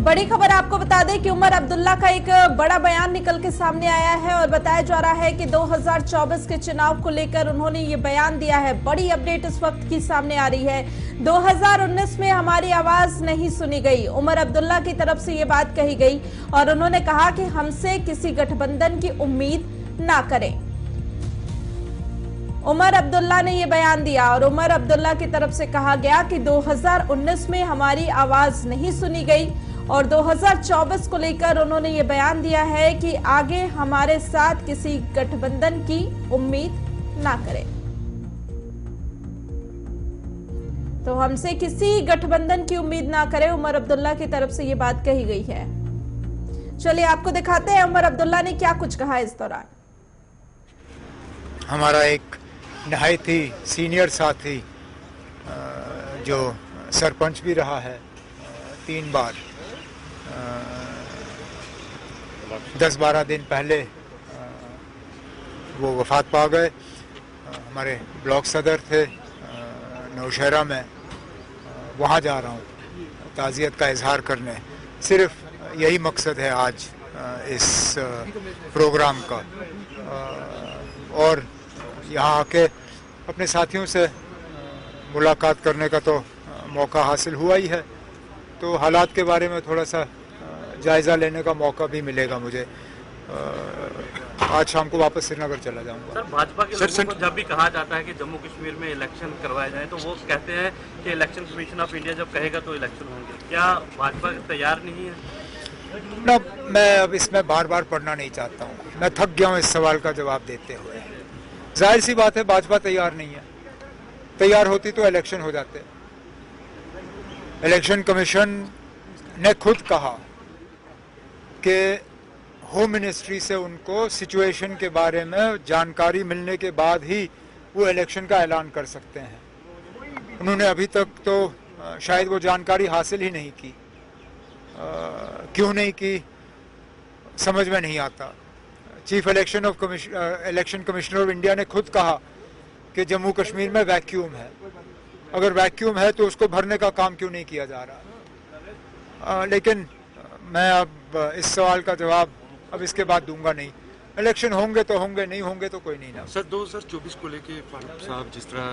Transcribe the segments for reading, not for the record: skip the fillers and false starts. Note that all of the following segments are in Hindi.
बड़ी खबर आपको बता दें कि उमर अब्दुल्ला का एक बड़ा बयान निकल के सामने आया है और बताया जा रहा है कि 2024 के चुनाव को लेकर उन्होंने ये बयान दिया है। बड़ी अपडेट इस वक्त की सामने आ रही है। 2019 में हमारी आवाज नहीं सुनी गई, उमर अब्दुल्ला की तरफ से ये बात कही गई और उन्होंने कहा कि हमसे किसी गठबंधन की उम्मीद ना करें। उमर अब्दुल्ला ने ये बयान दिया और उमर अब्दुल्ला की तरफ से कहा गया कि 2019 में हमारी आवाज नहीं सुनी गई और 2024 को लेकर उन्होंने ये बयान दिया है कि आगे हमारे साथ किसी गठबंधन की उम्मीद ना करें। तो हमसे किसी गठबंधन की उम्मीद ना करें, उमर अब्दुल्ला की तरफ से ये बात कही गई है। चलिए आपको दिखाते हैं उमर अब्दुल्ला ने क्या कुछ कहा इस दौरान। हमारा एक नहायत ही सीनियर साथी जो सरपंच भी रहा है 3 बार, 10-12 दिन पहले वो वफात पा गए। हमारे ब्लॉक सदर थे नौशहरा में, वहाँ जा रहा हूँ ताज़ियत का इजहार करने। सिर्फ यही मकसद है आज इस प्रोग्राम का, और यहाँ आके अपने साथियों से मुलाकात करने का तो मौका हासिल हुआ ही है, तो हालात के बारे में थोड़ा सा जायज़ा लेने का मौका भी मिलेगा मुझे। आज शाम को वापस श्रीनगर चला जाऊंगा। सर, भाजपा के लोगों को जब भी कहा जाता है कि जम्मू कश्मीर में इलेक्शन करवाए जाए तो वो कहते हैं कि इलेक्शन कमीशन ऑफ इंडिया जब कहेगा तो इलेक्शन होंगे। क्या भाजपा तैयार नहीं है? ना, मैं अब इसमें बार बार पढ़ना नहीं चाहता हूँ। मैं थक गया हूँ इस सवाल का जवाब देते हुए। जाहिर सी बात है भाजपा तैयार नहीं है। तैयार होती तो इलेक्शन हो जाते। इलेक्शन कमीशन ने खुद कहा कि होम मिनिस्ट्री से उनको सिचुएशन के बारे में जानकारी मिलने के बाद ही वो इलेक्शन का ऐलान कर सकते हैं। उन्होंने अभी तक तो शायद वो जानकारी हासिल ही नहीं की। क्यों नहीं की समझ में नहीं आता। Chief election commissioner of India ने खुद कहा कि जम्मू कश्मीर में वैक्यूम है। अगर वैक्यूम है तो उसको भरने का काम क्यों नहीं किया जा रहा। लेकिन मैं अब इस सवाल का जवाब अब इसके बाद दूंगा नहीं। इलेक्शन होंगे तो होंगे, नहीं होंगे तो कोई नहीं ना। सर, 2024 को लेके फारूक साहब जिस तरह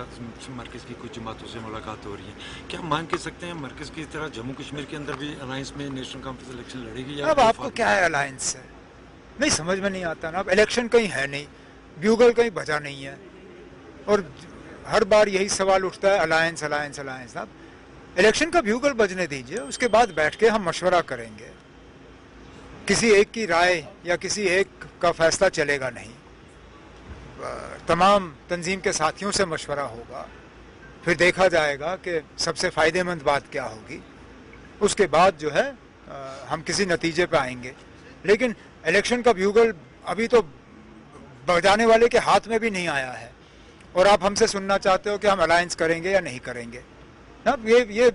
मरकज़ की कुछ जमातों से मुलाकात हो रही है, क्या मान के सकते हैं मरकज़ की तरह जम्मू कश्मीर के अंदर भी अलायंस में नेशनल कॉन्फ्रेंस इलेक्शन लड़ेगी? या अब आपको क्या है अलायंस है, नहीं समझ में नहीं आता ना। अब इलेक्शन कहीं है नहीं, ब्यूगल कहीं बजा नहीं है, और हर बार यही सवाल उठता है अलायंस अलायंस अलायंस। ना, इलेक्शन का ब्यूगल बजने दीजिए, उसके बाद बैठ के हम मशवरा करेंगे। किसी एक की राय या किसी एक का फैसला चलेगा नहीं। तमाम तंजीम के साथियों से मशवरा होगा, फिर देखा जाएगा कि सबसे फ़ायदेमंद बात क्या होगी। उसके बाद जो है हम किसी नतीजे पे आएंगे। लेकिन इलेक्शन का ब्यूगल अभी तो बजाने वाले के हाथ में भी नहीं आया है, और आप हमसे सुनना चाहते हो कि हम अलायंस करेंगे या नहीं करेंगे। ना, ये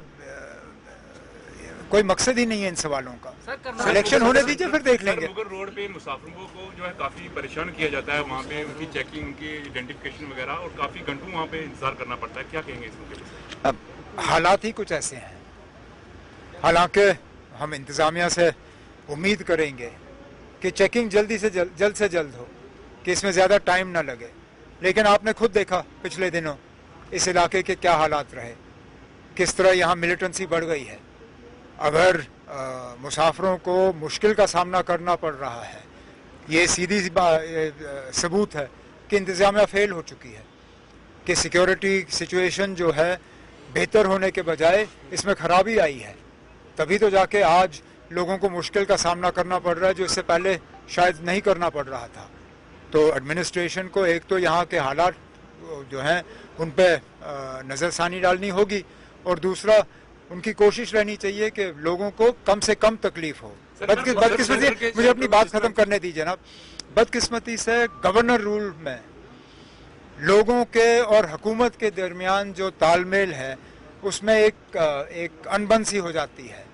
कोई मकसद ही नहीं है इन सवालों का। इलेक्शन होने दीजिए, फिर देख लेंगे। मुगल रोड पे मुसाफिरों को जो है काफी परेशान किया जाता है, वहाँ पे उनकी चेकिंग, उनकी आइडेंटिफिकेशन वगैरह, और काफी घंटों वहाँ पे इंतजार करना पड़ता है। क्या कहेंगे इसके? अब हालात ही कुछ ऐसे हैं। हालांकि हम इंतजामिया से उम्मीद करेंगे कि चेकिंग जल्द से जल्द हो, कि इसमें ज़्यादा टाइम ना लगे। लेकिन आपने खुद देखा पिछले दिनों इस इलाके के क्या हालात रहे, किस तरह यहाँ मिलिटेंसी बढ़ गई है। अगर मुसाफिरों को मुश्किल का सामना करना पड़ रहा है, ये सीधी सबूत है कि इंतज़ामिया फेल हो चुकी है, कि सिक्योरिटी सिचुएशन जो है बेहतर होने के बजाय इसमें खराबी आई है। तभी तो जाके आज लोगों को मुश्किल का सामना करना पड़ रहा है, जो इससे पहले शायद नहीं करना पड़ रहा था। तो एडमिनिस्ट्रेशन को एक तो यहाँ के हालात जो हैं उन पर नज़रसानी डालनी होगी, और दूसरा उनकी कोशिश रहनी चाहिए कि लोगों को कम से कम तकलीफ हो। बदकिस्मती, मुझे अपनी बात खत्म करने दीजिए ना। बदकिस्मती से गवर्नर रूल में लोगों के और हुकूमत के दरमियान जो तालमेल है उसमें एक अनबन सी हो जाती है,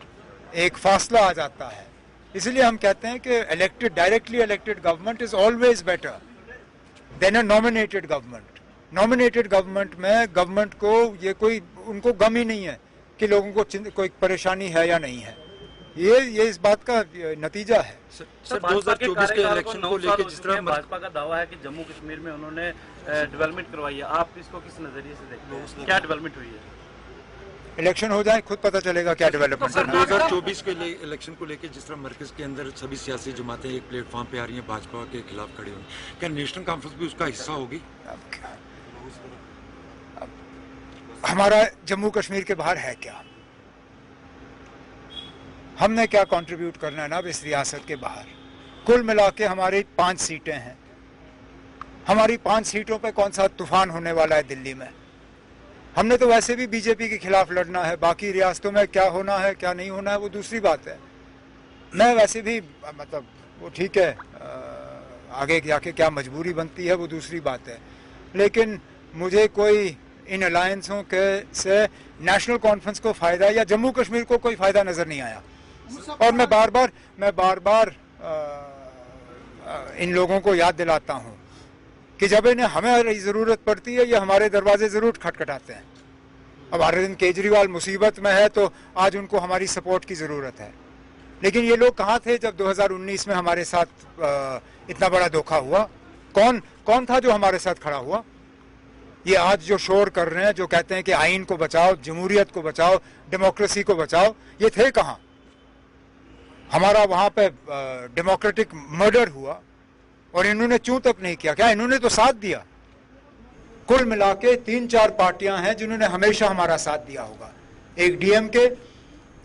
एक फासला आ जाता है। इसलिए हम कहते हैं कि directly elected government is always better than a nominated government. Nominated government में गवर्नमेंट को ये कोई उनको गम ही नहीं है कि लोगों को कोई परेशानी है या नहीं है। ये इस बात का नतीजा है। सर 2024 के इलेक्शन को लेकर जिस तरह भाजपा का दावा है कि जम्मू कश्मीर में उन्होंने डेवलपमेंट करवाई है, आप इसको किस नजरिए से देखते हैं? क्या डेवलपमेंट हुई है? इलेक्शन हो जाए खुद पता चलेगा क्या डेवलपमेंट। सर 2024 के इलेक्शन को लेकर जिस तरह मरकज के अंदर सभी सियासी जमातें एक प्लेटफॉर्म पे आ रही हैं, भाजपा के खिलाफ खड़ी हुई, क्या नेशनल कॉन्फ्रेंस भी उसका हिस्सा होगी? हमारा जम्मू कश्मीर के बाहर है क्या? हमने क्या कंट्रीब्यूट करना है ना इस रियासत के बाहर? कुल मिला के हमारी 5 सीटें हैं। हमारी 5 सीटों पे कौन सा तूफान होने वाला है दिल्ली में? हमने तो वैसे भी बीजेपी के खिलाफ लड़ना है। बाकी रियासतों में क्या होना है क्या नहीं होना है वो दूसरी बात है। मैं वैसे भी मतलब वो ठीक है, आगे जाके क्या मजबूरी बनती है वो दूसरी बात है, लेकिन मुझे कोई इन अलायंसों के से नेशनल कॉन्फ्रेंस को फायदा या जम्मू कश्मीर को कोई फायदा नजर नहीं आया। और मैं बार बार इन लोगों को याद दिलाता हूं कि जब इन्हें हमें जरूरत पड़ती है ये हमारे दरवाजे जरूर खटखटाते हैं। अब अरविंद केजरीवाल मुसीबत में है तो आज उनको हमारी सपोर्ट की जरूरत है, लेकिन ये लोग कहाँ थे जब 2019 में हमारे साथ इतना बड़ा धोखा हुआ? कौन था जो हमारे साथ खड़ा हुआ? ये आज जो शोर कर रहे हैं, जो कहते हैं कि आइन को बचाओ, जमहूरियत को बचाओ, डेमोक्रेसी को बचाओ, ये थे कहाँ? हमारा वहां पे डेमोक्रेटिक मर्डर हुआ और इन्होंने चूं तक नहीं किया। क्या इन्होंने तो साथ दिया? कुल मिला के 3-4 पार्टियां हैं जिन्होंने हमेशा हमारा साथ दिया होगा। एक डीएमके,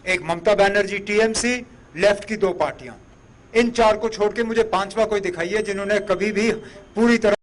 एक ममता बनर्जी टीएमसी, लेफ्ट की 2 पार्टियां। इन 4 को छोड़ के मुझे 5वां कोई दिखाइए जिन्होंने कभी भी पूरी तरह